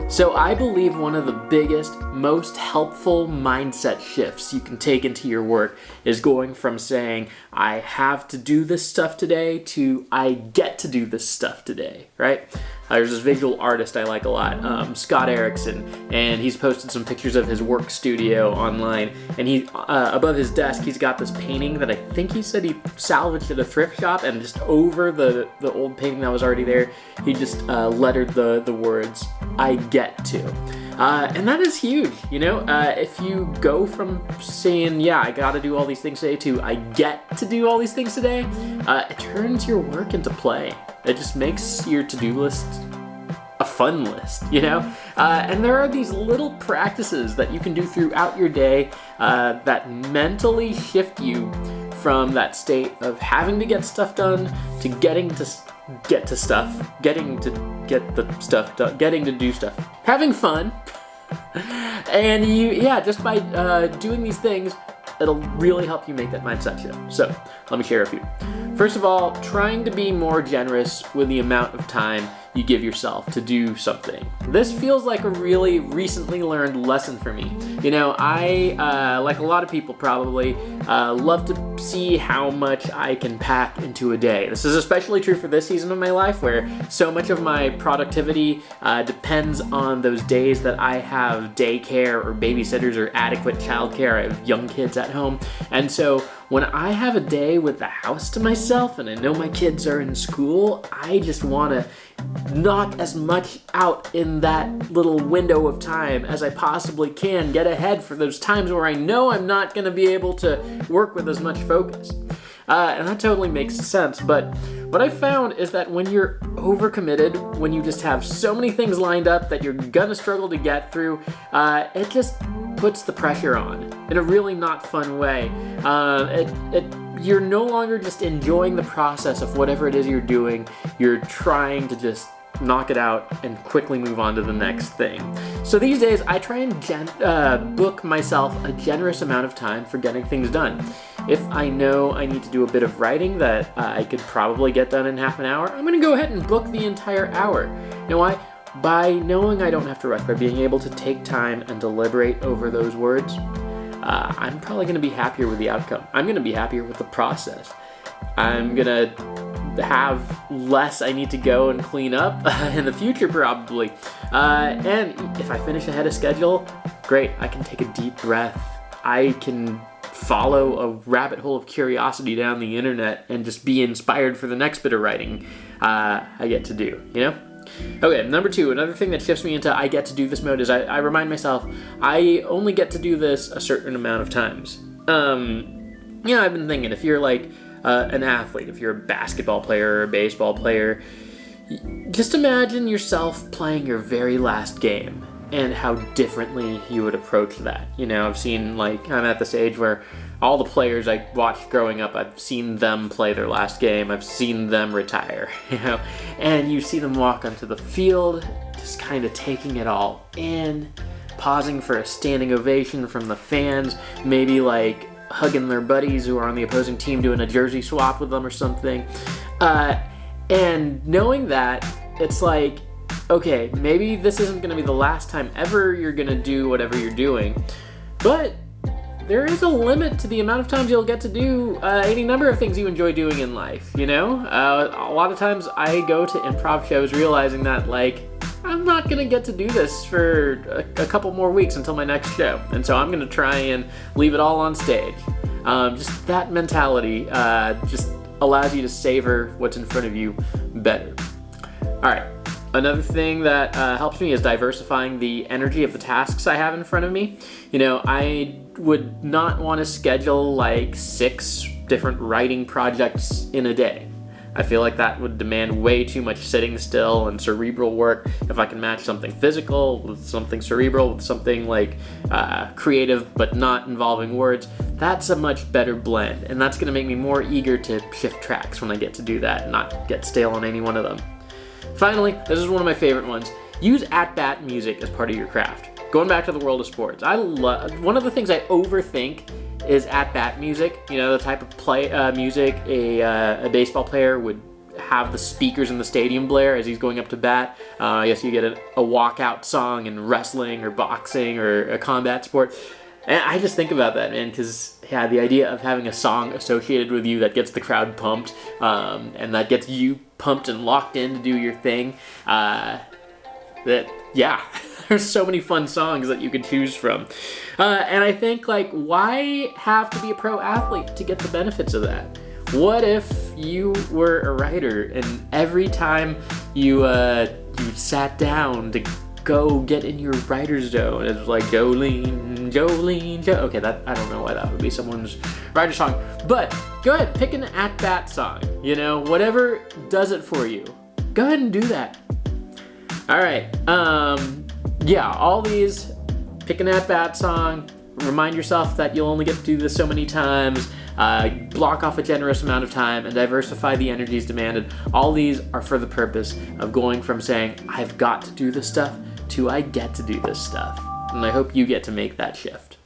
So I believe one of the biggest, most helpful mindset shifts you can take into your work is going from saying, I have to do this stuff today to I get to do this stuff today, right? There's this visual artist I like a lot, Scott Erickson, and he's posted some pictures of his work studio online, and he above his desk he's got this painting that I think he said he salvaged at a thrift shop, and just over the old painting that was already there, he just lettered the words, I get to. And that is huge, you know? If you go from saying, yeah, I gotta do all these things today to I get to do all these things today, it turns your work into play. It just makes your to-do list a fun list, you know? And there are these little practices that you can do throughout your day that mentally shift you from that state of having to get stuff done to getting to get to stuff, getting to get the stuff done, getting to do stuff, having fun. And just by doing these things, it'll really help you make that mindset shift. So let me share a few. First of all, trying to be more generous with the amount of time you give yourself to do something. This feels like a really recently learned lesson for me. You know, I, like a lot of people probably, love to see how much I can pack into a day. This is especially true for this season of my life, where so much of my productivity depends on those days that I have daycare or babysitters or adequate childcare. I have young kids at home. And so when I have a day with the house to myself and I know my kids are in school, I just want to knock as much out in that little window of time as I possibly can, get ahead for those times where I know I'm not going to be able to work with as much focus. And that totally makes sense, but what I found is that when you're overcommitted, when you just have so many things lined up that you're gonna struggle to get through, it just puts the pressure on in a really not fun way. You're no longer just enjoying the process of whatever it is you're doing, you're trying to just knock it out and quickly move on to the next thing. So these days I try and book myself a generous amount of time for getting things done. If I know I need to do a bit of writing that I could probably get done in half an hour, I'm going to go ahead and book the entire hour. You know why? By knowing I don't have to rush, by being able to take time and deliberate over those words, I'm probably going to be happier with the outcome. I'm going to be happier with the process. I'm going to have less I need to go and clean up in the future probably. And if I finish ahead of schedule, great, I can take a deep breath. I can follow a rabbit hole of curiosity down the internet and just be inspired for the next bit of writing I get to do, you know? Okay, number 2, another thing that shifts me into I get to do this mode is I remind myself I only get to do this a certain amount of times. I've been thinking, if you're like an athlete, if you're a basketball player or a baseball player, just imagine yourself playing your very last game and how differently you would approach that. You know, I've seen, like, I'm at this age where all the players I watched growing up, I've seen them play their last game, I've seen them retire, you know, and you see them walk onto the field, just kind of taking it all in, pausing for a standing ovation from the fans, maybe like hugging their buddies who are on the opposing team, doing a jersey swap with them or something, and knowing that, it's like, okay, maybe this isn't going to be the last time ever you're going to do whatever you're doing, but there is a limit to the amount of times you'll get to do any number of things you enjoy doing in life, you know? A lot of times I go to improv shows realizing that, like, I'm not going to get to do this for a couple more weeks until my next show, and so I'm going to try and leave it all on stage. Just that mentality just allows you to savor what's in front of you better. All right. Another thing that helps me is diversifying the energy of the tasks I have in front of me. You know, I would not want to schedule like 6 different writing projects in a day. I feel like that would demand way too much sitting still and cerebral work. If I can match something physical with something cerebral, with something like creative but not involving words, that's a much better blend. And that's going to make me more eager to shift tracks when I get to do that and not get stale on any one of them. Finally, this is one of my favorite ones. Use at-bat music as part of your craft. Going back to the world of sports, one of the things I overthink is at-bat music. You know, the type of music a baseball player would have the speakers in the stadium blare as he's going up to bat. I guess you get a walkout song in wrestling or boxing or a combat sport. And I just think about that, man, because yeah, the idea of having a song associated with you that gets the crowd pumped, and that gets you pumped and locked in to do your thing, there's so many fun songs that you could choose from. And I think, like, why have to be a pro athlete to get the benefits of that? What if you were a writer and every time you sat down to go get in your writer's zone, it was like Jolene, Jolene, okay, that, I don't know why that would be someone's writer song, but go ahead, pick an at-bat song, you know, whatever does it for you. Go ahead and do that. All right, yeah, all these, pick an at-bat song, remind yourself that you'll only get to do this so many times, block off a generous amount of time, and diversify the energies demanded. All these are for the purpose of going from saying, I've got to do this stuff, to I get to do this stuff. And I hope you get to make that shift.